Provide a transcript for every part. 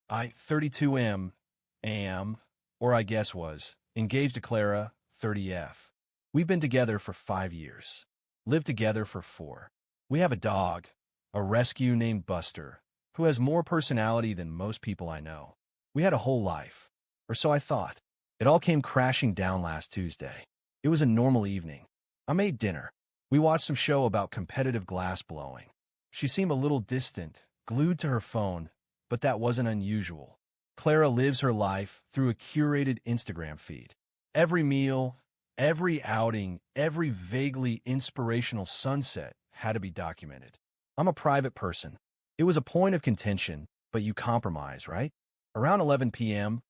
I, 32M, am, or I guess was, engaged to Clara, 30F. We've been together for 5 years. Lived together for 4. We have a dog, a rescue named Buster, who has more personality than most people I know. We had a whole life, or so I thought. It all came crashing down last Tuesday. It was a normal evening. I made dinner. We watched some show about competitive glass blowing. She seemed a little distant, glued to her phone, but that wasn't unusual. Clara lives her life through a curated Instagram feed. Every meal, every outing, every vaguely inspirational sunset had to be documented. I'm a private person. It was a point of contention, but you compromise, right? Around 11 p.m.,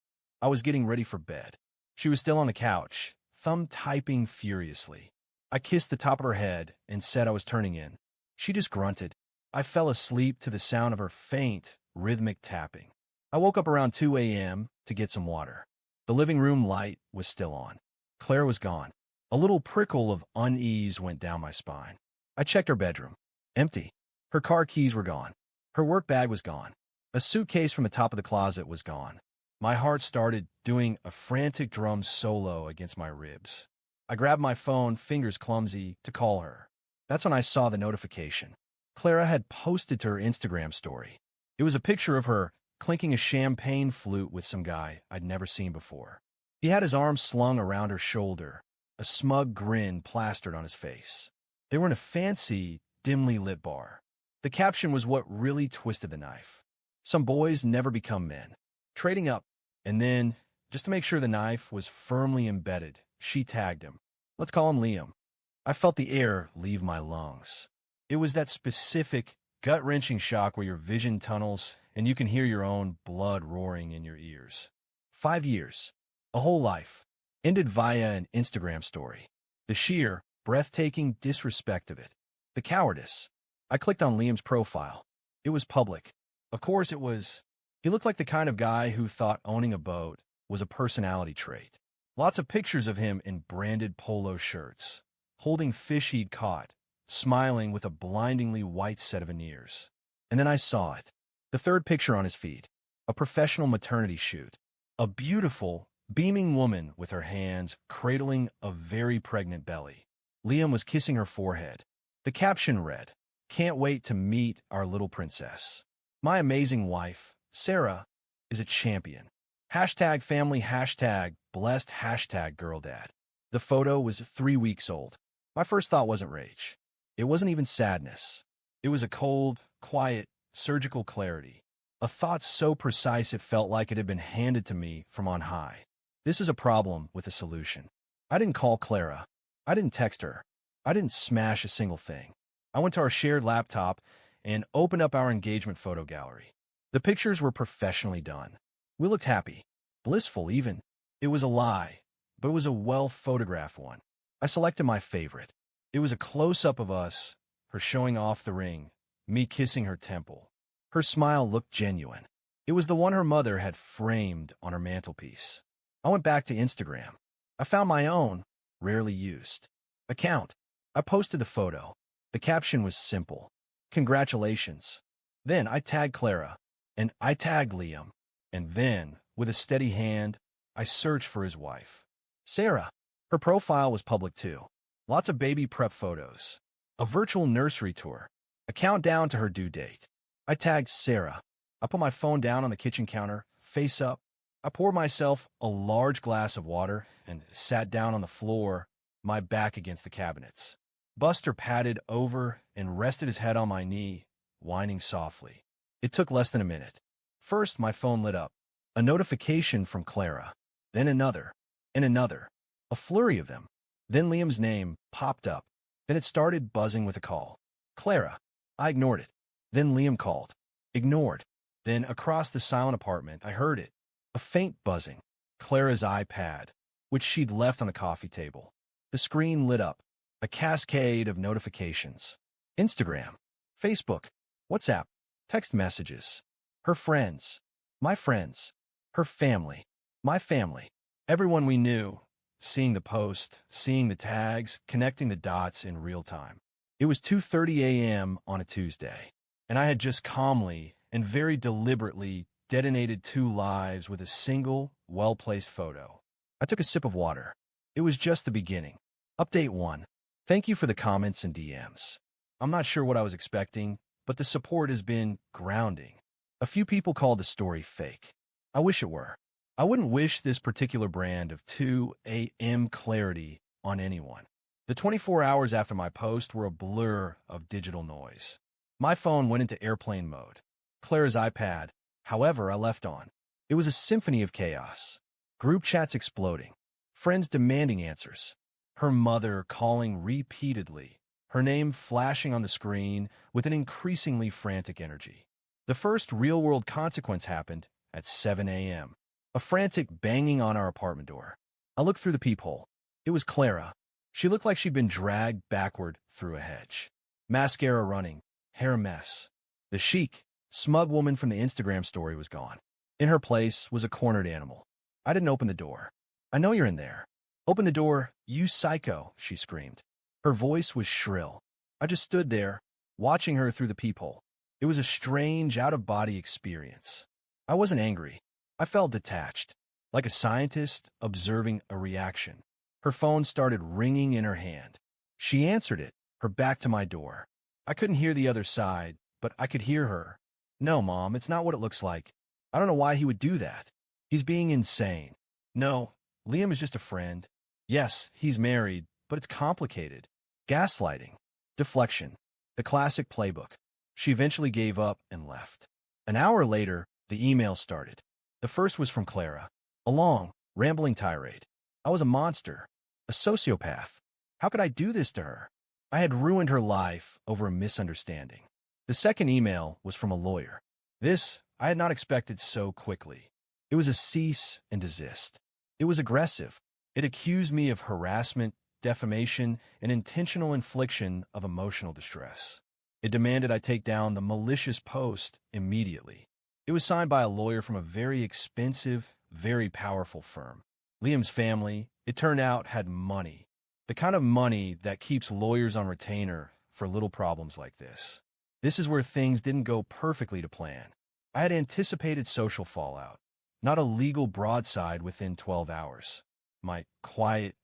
I was getting ready for bed. She was still on the couch, thumb typing furiously. I kissed the top of her head and said I was turning in. She just grunted. I fell asleep to the sound of her faint, rhythmic tapping. I woke up around 2 a.m. to get some water. The living room light was still on. Claire was gone. A little prickle of unease went down my spine. I checked her bedroom. Empty. Her car keys were gone. Her work bag was gone. A suitcase from the top of the closet was gone. My heart started doing a frantic drum solo against my ribs. I grabbed my phone, fingers clumsy, to call her. That's when I saw the notification. Clara had posted to her Instagram story. It was a picture of her clinking a champagne flute with some guy I'd never seen before. He had his arms slung around her shoulder, a smug grin plastered on his face. They were in a fancy, dimly lit bar. The caption was what really twisted the knife. Some boys never become men. Trading up, and then, just to make sure the knife was firmly embedded, she tagged him. Let's call him Liam. I felt the air leave my lungs. It was that specific, gut-wrenching shock where your vision tunnels and you can hear your own blood roaring in your ears. 5 years. A whole life. Ended via an Instagram story. The sheer, breathtaking disrespect of it. The cowardice. I clicked on Liam's profile. It was public. Of course it was. He looked like the kind of guy who thought owning a boat was a personality trait. Lots of pictures of him in branded polo shirts, holding fish he'd caught, smiling with a blindingly white set of veneers. And then I saw it. The third picture on his feed. A professional maternity shoot. A beautiful, beaming woman with her hands cradling a very pregnant belly. Liam was kissing her forehead. The caption read, "Can't wait to meet our little princess. My amazing wife, Sarah, is a champion. Hashtag family, hashtag blessed, hashtag girl dad." The photo was 3 weeks old. My first thought wasn't rage. It wasn't even sadness. It was a cold, quiet, surgical clarity. A thought so precise it felt like it had been handed to me from on high. This is a problem with a solution. I didn't call Clara. I didn't text her. I didn't smash a single thing. I went to our shared laptop and opened up our engagement photo gallery. The pictures were professionally done. We looked happy, blissful even. It was a lie, but it was a well-photographed one. I selected my favorite. It was a close-up of us, her showing off the ring, me kissing her temple. Her smile looked genuine. It was the one her mother had framed on her mantelpiece. I went back to Instagram. I found my own, rarely used, account. I posted the photo. The caption was simple. Congratulations. Then I tagged Clara, and I tagged Liam. And then, with a steady hand, I searched for his wife, Sarah. Her profile was public too. Lots of baby prep photos. A virtual nursery tour. A countdown to her due date. I tagged Sarah. I put my phone down on the kitchen counter, face up. I poured myself a large glass of water and sat down on the floor, my back against the cabinets. Buster padded over and rested his head on my knee, whining softly. It took less than a minute. First, my phone lit up. A notification from Clara. Then another. And another. A flurry of them. Then Liam's name popped up. Then it started buzzing with a call. Clara. I ignored it. Then Liam called. Ignored. Then across the silent apartment, I heard it. A faint buzzing. Clara's iPad, which she'd left on the coffee table. The screen lit up. A cascade of notifications. Instagram. Facebook. WhatsApp. Text messages. Her friends. My friends. Her family. My family. Everyone we knew. Seeing the post, seeing the tags, connecting the dots in real time. It was 2:30 a.m. on a Tuesday, and I had just calmly and very deliberately detonated 2 lives with a single, well-placed photo. I took a sip of water. It was just the beginning. Update 1. Thank you for the comments and DMs. I'm not sure what I was expecting, but the support has been grounding. A few people called the story fake. I wish it were. I wouldn't wish this particular brand of 2 a.m. clarity on anyone. The 24 hours after my post were a blur of digital noise. My phone went into airplane mode. Clara's iPad, however, I left on. It was a symphony of chaos. Group chats exploding. Friends demanding answers. Her mother calling repeatedly. Her name flashing on the screen with an increasingly frantic energy. The first real-world consequence happened at 7 a.m. A frantic banging on our apartment door. I looked through the peephole. It was Clara. She looked like she'd been dragged backward through a hedge. Mascara running, hair a mess. The chic, smug woman from the Instagram story was gone. In her place was a cornered animal. I didn't open the door. I know you're in there. Open the door, you psycho, she screamed. Her voice was shrill. I just stood there, watching her through the peephole. It was a strange, out-of-body experience. I wasn't angry. I felt detached, like a scientist observing a reaction. Her phone started ringing in her hand. She answered it, her back to my door. I couldn't hear the other side, but I could hear her. No, Mom, it's not what it looks like. I don't know why he would do that. He's being insane. No, Liam is just a friend. Yes, he's married, but it's complicated. Gaslighting. Deflection. The classic playbook. She eventually gave up and left. An hour later, the email started. The first was from Clara. A long, rambling tirade. I was a monster. A sociopath. How could I do this to her? I had ruined her life over a misunderstanding. The second email was from a lawyer. This I had not expected so quickly. It was a cease and desist. It was aggressive. It accused me of harassment, defamation, and intentional infliction of emotional distress. It demanded I take down the malicious post immediately. It was signed by a lawyer from a very expensive, very powerful firm. Liam's family, it turned out, had money. The kind of money that keeps lawyers on retainer for little problems like this. This is where things didn't go perfectly to plan. I had anticipated social fallout, not a legal broadside within 12 hours. My quiet,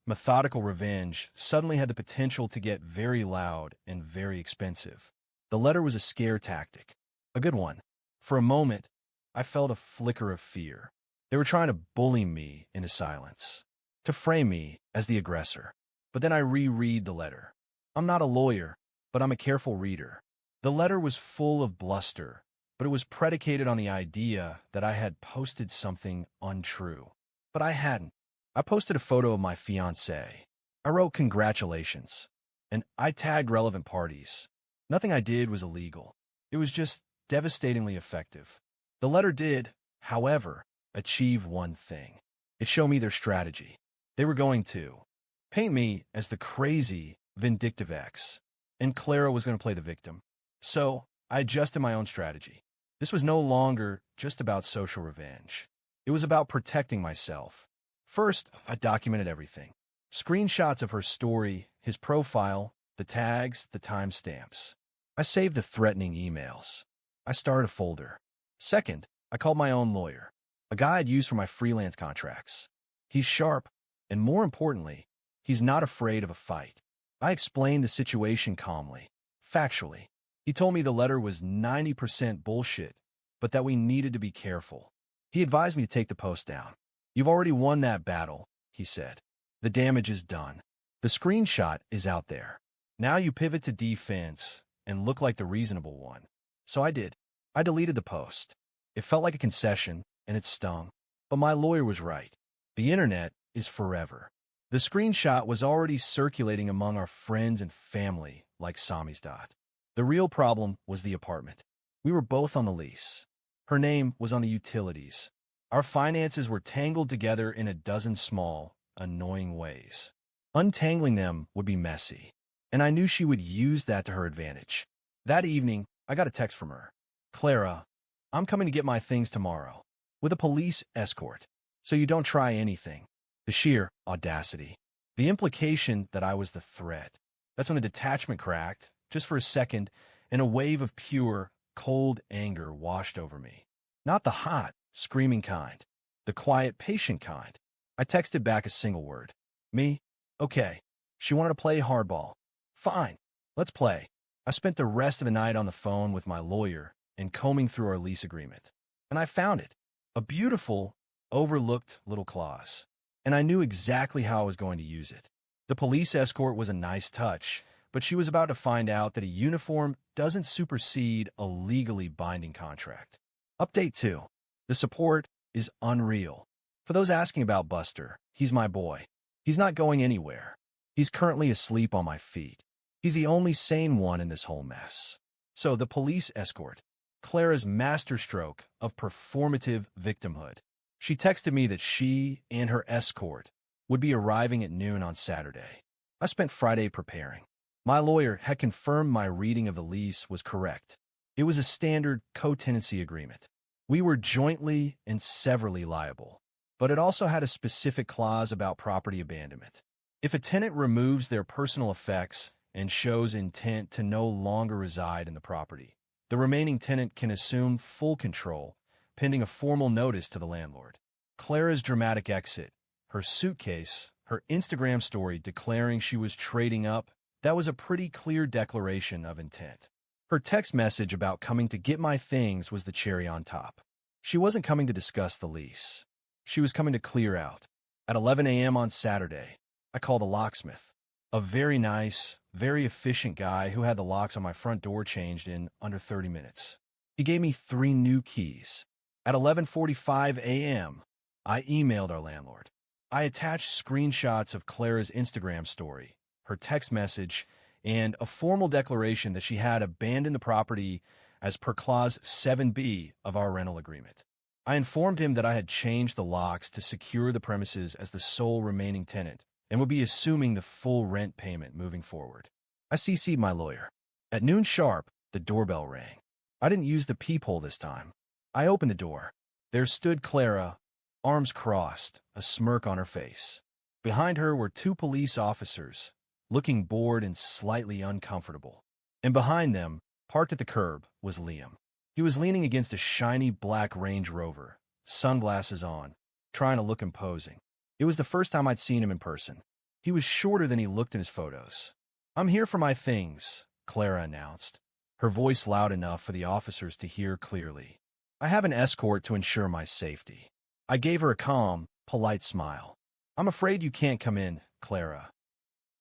methodical revenge suddenly had the potential to get very loud and very expensive. The letter was a scare tactic, a good one. For a moment, I felt a flicker of fear. They were trying to bully me into silence, to frame me as the aggressor. But then I reread the letter. I'm not a lawyer, but I'm a careful reader. The letter was full of bluster, but it was predicated on the idea that I had posted something untrue. But I hadn't. I posted a photo of my fiancée. I wrote congratulations, and I tagged relevant parties. Nothing I did was illegal. It was just devastatingly effective. The letter did, however, achieve one thing. It showed me their strategy. They were going to paint me as the crazy, vindictive ex, and Clara was going to play the victim. So I adjusted my own strategy. This was no longer just about social revenge. It was about protecting myself. First, I documented everything. Screenshots of her story, his profile, the tags, the timestamps. I saved the threatening emails. I started a folder. Second, I called my own lawyer, a guy I'd used for my freelance contracts. He's sharp, and more importantly, he's not afraid of a fight. I explained the situation calmly, factually. He told me the letter was 90% bullshit, but that we needed to be careful. He advised me to take the post down. You've already won that battle, he said. The damage is done. The screenshot is out there. Now you pivot to defense and look like the reasonable one. So I did. I deleted the post. It felt like a concession, and it stung. But my lawyer was right. The internet is forever. The screenshot was already circulating among our friends and family like Samizdat. The real problem was the apartment. We were both on the lease. Her name was on the utilities. Our finances were tangled together in a dozen small, annoying ways. Untangling them would be messy, and I knew she would use that to her advantage. That evening, I got a text from her. Clara, I'm coming to get my things tomorrow, with a police escort, so you don't try anything. The sheer audacity. The implication that I was the threat. That's when the detachment cracked, just for a second, and a wave of pure, cold anger washed over me. Not the hot, screaming kind. The quiet, patient kind. I texted back a single word. Me? Okay. She wanted to play hardball. Fine. Let's play. I spent the rest of the night on the phone with my lawyer and combing through our lease agreement. And I found it. A beautiful, overlooked little clause. And I knew exactly how I was going to use it. The police escort was a nice touch, but she was about to find out that a uniform doesn't supersede a legally binding contract. Update 2. The support is unreal. For those asking about Buster, he's my boy. He's not going anywhere. He's currently asleep on my feet. He's the only sane one in this whole mess. So the police escort, Clara's masterstroke of performative victimhood. She texted me that she and her escort would be arriving at noon on Saturday. I spent Friday preparing. My lawyer had confirmed my reading of the lease was correct. It was a standard co-tenancy agreement. We were jointly and severally liable, but it also had a specific clause about property abandonment. If a tenant removes their personal effects and shows intent to no longer reside in the property, the remaining tenant can assume full control, pending a formal notice to the landlord. Clara's dramatic exit, her suitcase, her Instagram story declaring she was trading up, that was a pretty clear declaration of intent. Her text message about coming to get my things was the cherry on top. She wasn't coming to discuss the lease. She was coming to clear out. At 11 a.m. on Saturday, I called a locksmith. A very nice, very efficient guy who had the locks on my front door changed in under 30 minutes. He gave me 3 new keys. At 11:45 a.m., I emailed our landlord. I attached screenshots of Clara's Instagram story, her text message, and a formal declaration that she had abandoned the property as per Clause 7B of our rental agreement. I informed him that I had changed the locks to secure the premises as the sole remaining tenant and would be assuming the full rent payment moving forward. I CC'd my lawyer. At noon sharp, the doorbell rang. I didn't use the peephole this time. I opened the door. There stood Clara, arms crossed, a smirk on her face. Behind her were 2 police officers, looking bored and slightly uncomfortable. And behind them, parked at the curb, was Liam. He was leaning against a shiny black Range Rover, sunglasses on, trying to look imposing. It was the first time I'd seen him in person. He was shorter than he looked in his photos. "I'm here for my things," Clara announced, her voice loud enough for the officers to hear clearly. "I have an escort to ensure my safety." I gave her a calm, polite smile. "I'm afraid you can't come in, Clara."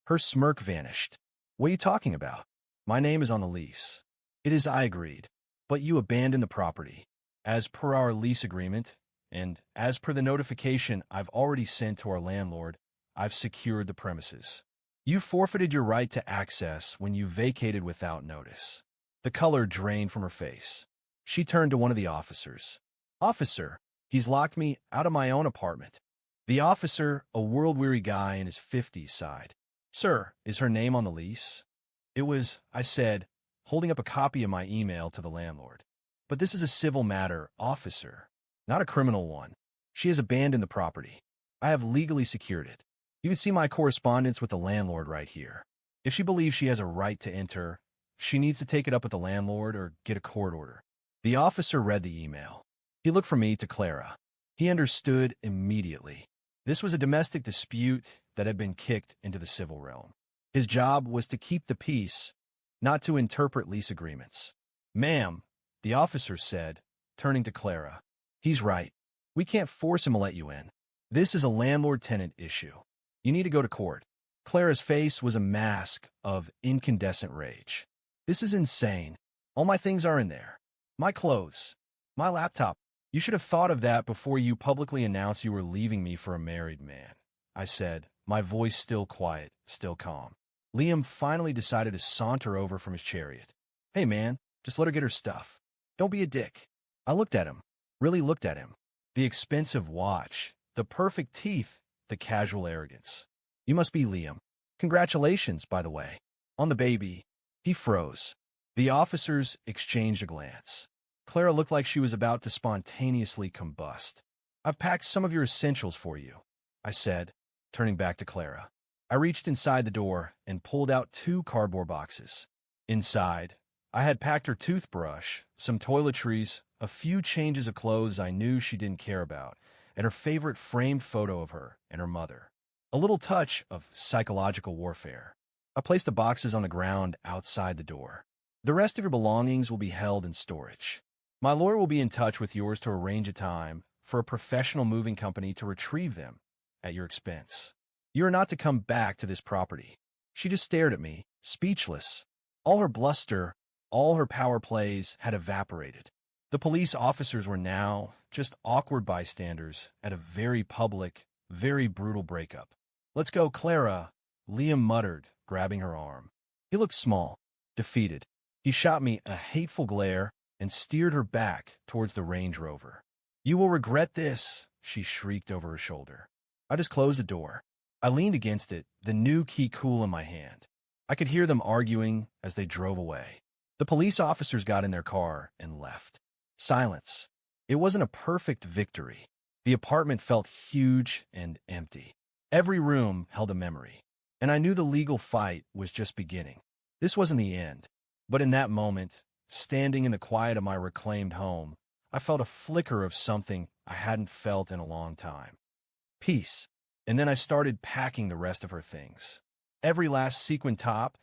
Her smirk vanished. "What are you talking about? My name is on the lease." "It is," I agreed. "But you abandoned the property. As per our lease agreement, and as per the notification I've already sent to our landlord, I've secured the premises. You forfeited your right to access when you vacated without notice." The color drained from her face. She turned to one of the officers. "Officer, he's locked me out of my own apartment." The officer, a world-weary guy in his 50s, sighed. "Sir, is her name on the lease?" "It was," I said, holding up a copy of my email to the landlord. "But this is a civil matter, officer, not a criminal one. She has abandoned the property. I have legally secured it. You can see my correspondence with the landlord right here. If she believes she has a right to enter, she needs to take it up with the landlord or get a court order." The officer read the email. He looked from me to Clara. He understood immediately. This was a domestic dispute that had been kicked into the civil realm. His job was to keep the peace, not to interpret lease agreements. "Ma'am," the officer said, turning to Clara, "he's right. We can't force him to let you in. This is a landlord-tenant issue. You need to go to court." Clara's face was a mask of incandescent rage. "This is insane. All my things are in there. My clothes. My laptop. You should have thought of that before you publicly announced you were leaving me for a married man," I said, my voice still quiet, still calm. Liam finally decided to saunter over from his chariot. "Hey man, just let her get her stuff. Don't be a dick." I looked at him, really looked at him. The expensive watch, the perfect teeth, the casual arrogance. "You must be Liam. Congratulations, by the way. On the baby." He froze. The officers exchanged a glance. Clara looked like she was about to spontaneously combust. "I've packed some of your essentials for you," I said, turning back to Clara. I reached inside the door and pulled out 2 cardboard boxes. Inside, I had packed her toothbrush, some toiletries, a few changes of clothes I knew she didn't care about, and her favorite framed photo of her and her mother. A little touch of psychological warfare. I placed the boxes on the ground outside the door. The rest of your belongings will be held in storage. My lawyer will be in touch with yours to arrange a time for a professional moving company to retrieve them at your expense. You are not to come back to this property. She just stared at me, speechless. All her bluster, all her power plays had evaporated. The police officers were now just awkward bystanders at a very public, very brutal breakup. "Let's go, Clara," Liam muttered, grabbing her arm. He looked small, defeated. He shot me a hateful glare and steered her back towards the Range Rover. "You will regret this," she shrieked over her shoulder. I just closed the door. I leaned against it, the new key cool in my hand. I could hear them arguing as they drove away. The police officers got in their car and left. Silence. It wasn't a perfect victory. The apartment felt huge and empty. Every room held a memory, and I knew the legal fight was just beginning. This wasn't the end, but in that moment, standing in the quiet of my reclaimed home, I felt a flicker of something I hadn't felt in a long time. Peace. And then I started packing the rest of her things. Every last sequin top,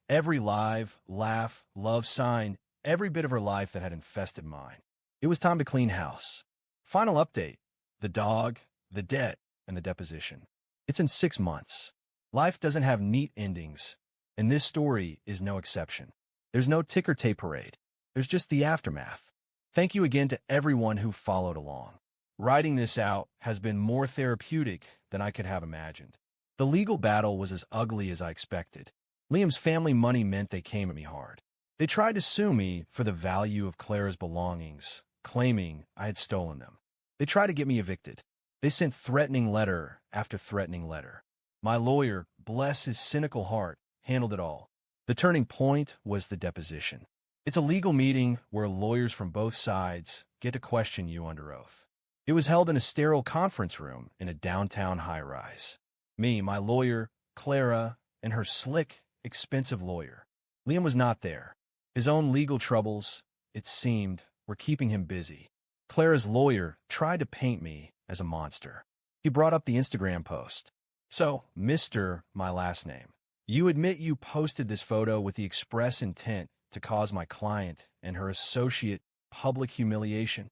every live, laugh, love sign, every bit of her life that had infested mine. It was time to clean house. Final update: the dog, the debt, and the deposition. It's in 6 months. Life doesn't have neat endings, and this story is no exception. There's no ticker tape parade. There's just the aftermath. Thank you again to everyone who followed along. Writing this out has been more therapeutic than I could have imagined. The legal battle was as ugly as I expected. Liam's family money meant they came at me hard. They tried to sue me for the value of Clara's belongings, claiming I had stolen them. They tried to get me evicted. They sent threatening letter after threatening letter. My lawyer, bless his cynical heart, handled it all. The turning point was the deposition. It's a legal meeting where lawyers from both sides get to question you under oath. It was held in a sterile conference room in a downtown high-rise. Me, my lawyer, Clara, and her slick, expensive lawyer. Liam was not there. His own legal troubles, it seemed, were keeping him busy. Clara's lawyer tried to paint me as a monster. He brought up the Instagram post. "So, Mr. my last name, you admit you posted this photo with the express intent to cause my client and her associate public humiliation?"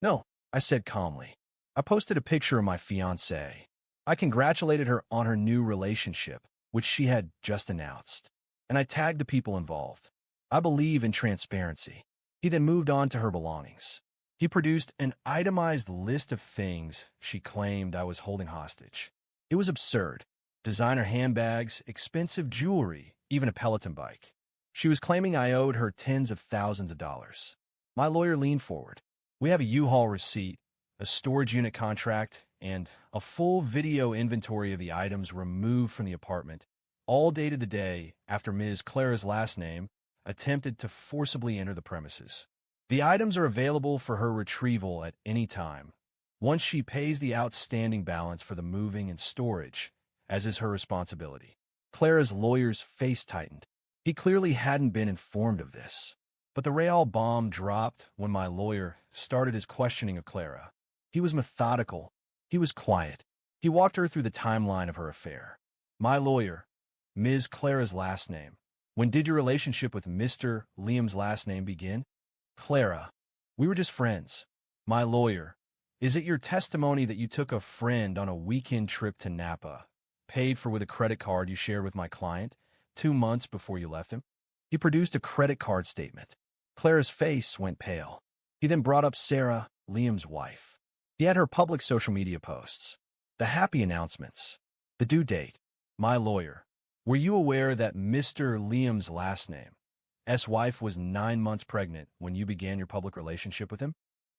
"No," I said calmly. "I posted a picture of my fiancée. I congratulated her on her new relationship, which she had just announced, and I tagged the people involved. I believe in transparency." He then moved on to her belongings. He produced an itemized list of things she claimed I was holding hostage. It was absurd. Designer handbags, expensive jewelry, even a Peloton bike. She was claiming I owed her tens of thousands of dollars. My lawyer leaned forward. "We have a U-Haul receipt, a storage unit contract, and a full video inventory of the items removed from the apartment, all dated the day after Ms. Clara's last name attempted to forcibly enter the premises. The items are available for her retrieval at any time, once she pays the outstanding balance for the moving and storage, as is her responsibility." Clara's lawyer's face tightened. He clearly hadn't been informed of this. But the real bomb dropped when my lawyer started his questioning of Clara. He was methodical. He was quiet. He walked her through the timeline of her affair. "My lawyer, Ms. Clara's last name. When did your relationship with Mr. Liam's last name begin?" "Clara, we were just friends." "My lawyer, is it your testimony that you took a friend on a weekend trip to Napa, paid for with a credit card you shared with my client, 2 months before you left him?" He produced a credit card statement. Clara's face went pale. He then brought up Sarah, Liam's wife. He had her public social media posts, the happy announcements, the due date. "My lawyer, were you aware that Mr. Liam's last name, wife, was 9 months pregnant when you began your public relationship with him?"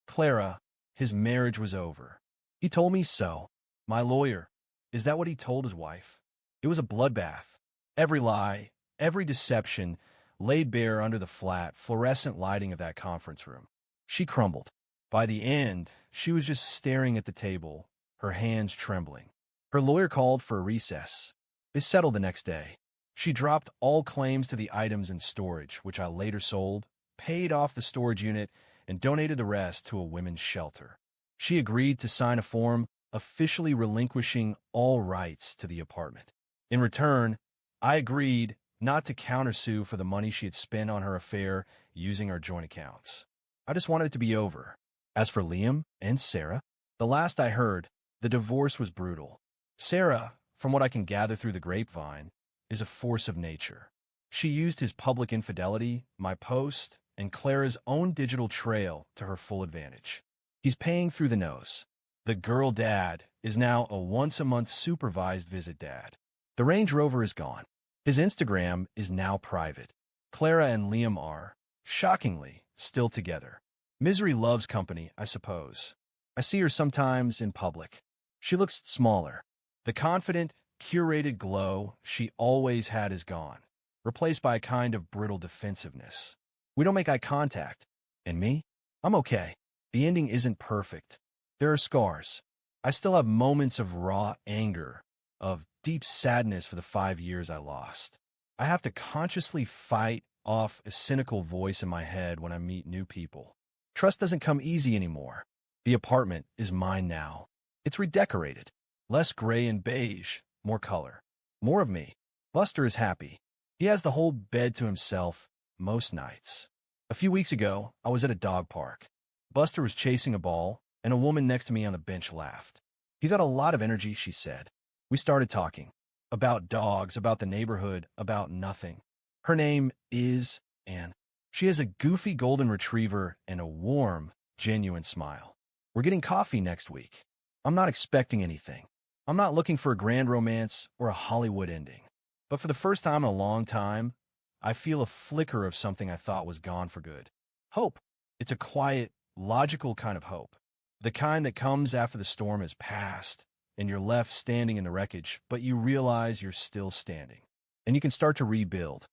"Clara, his marriage was over." "He told me so." "My lawyer, is that what he told his wife?" It was a bloodbath. Every lie, every deception laid bare under the flat, fluorescent lighting of that conference room. She crumbled. By the end, she was just staring at the table, her hands trembling. Her lawyer called for a recess. They settled the next day. She dropped all claims to the items in storage, which I later sold, paid off the storage unit, and donated the rest to a women's shelter. She agreed to sign a form officially relinquishing all rights to the apartment. In return, I agreed not to countersue for the money she had spent on her affair using our joint accounts. I just wanted it to be over. As for Liam and Sarah, the last I heard, the divorce was brutal. Sarah, from what I can gather through the grapevine, is a force of nature. She used his public infidelity, my post, and Clara's own digital trail to her full advantage. He's paying through the nose. The girl dad is now a once-a-month supervised visit dad. The Range Rover is gone. His Instagram is now private. Clara and Liam are, shockingly, still together. Misery loves company, I suppose. I see her sometimes in public. She looks smaller. The confident, curated glow she always had is gone, replaced by a kind of brittle defensiveness. We don't make eye contact. And me? I'm okay. The ending isn't perfect. There are scars. I still have moments of raw anger, of deep sadness for the 5 years I lost. I have to consciously fight off a cynical voice in my head when I meet new people. Trust doesn't come easy anymore. The apartment is mine now. It's redecorated. Less gray and beige, more color. More of me. Buster is happy. He has the whole bed to himself most nights. A few weeks ago, I was at a dog park. Buster was chasing a ball, and a woman next to me on the bench laughed. "He's got a lot of energy," she said. We started talking. About dogs, about the neighborhood, about nothing. Her name is Anne. She has a goofy golden retriever and a warm, genuine smile. We're getting coffee next week. I'm not expecting anything. I'm not looking for a grand romance or a Hollywood ending. But for the first time in a long time, I feel a flicker of something I thought was gone for good. Hope. It's a quiet, logical kind of hope. The kind that comes after the storm has passed, and you're left standing in the wreckage, but you realize you're still standing. And you can start to rebuild.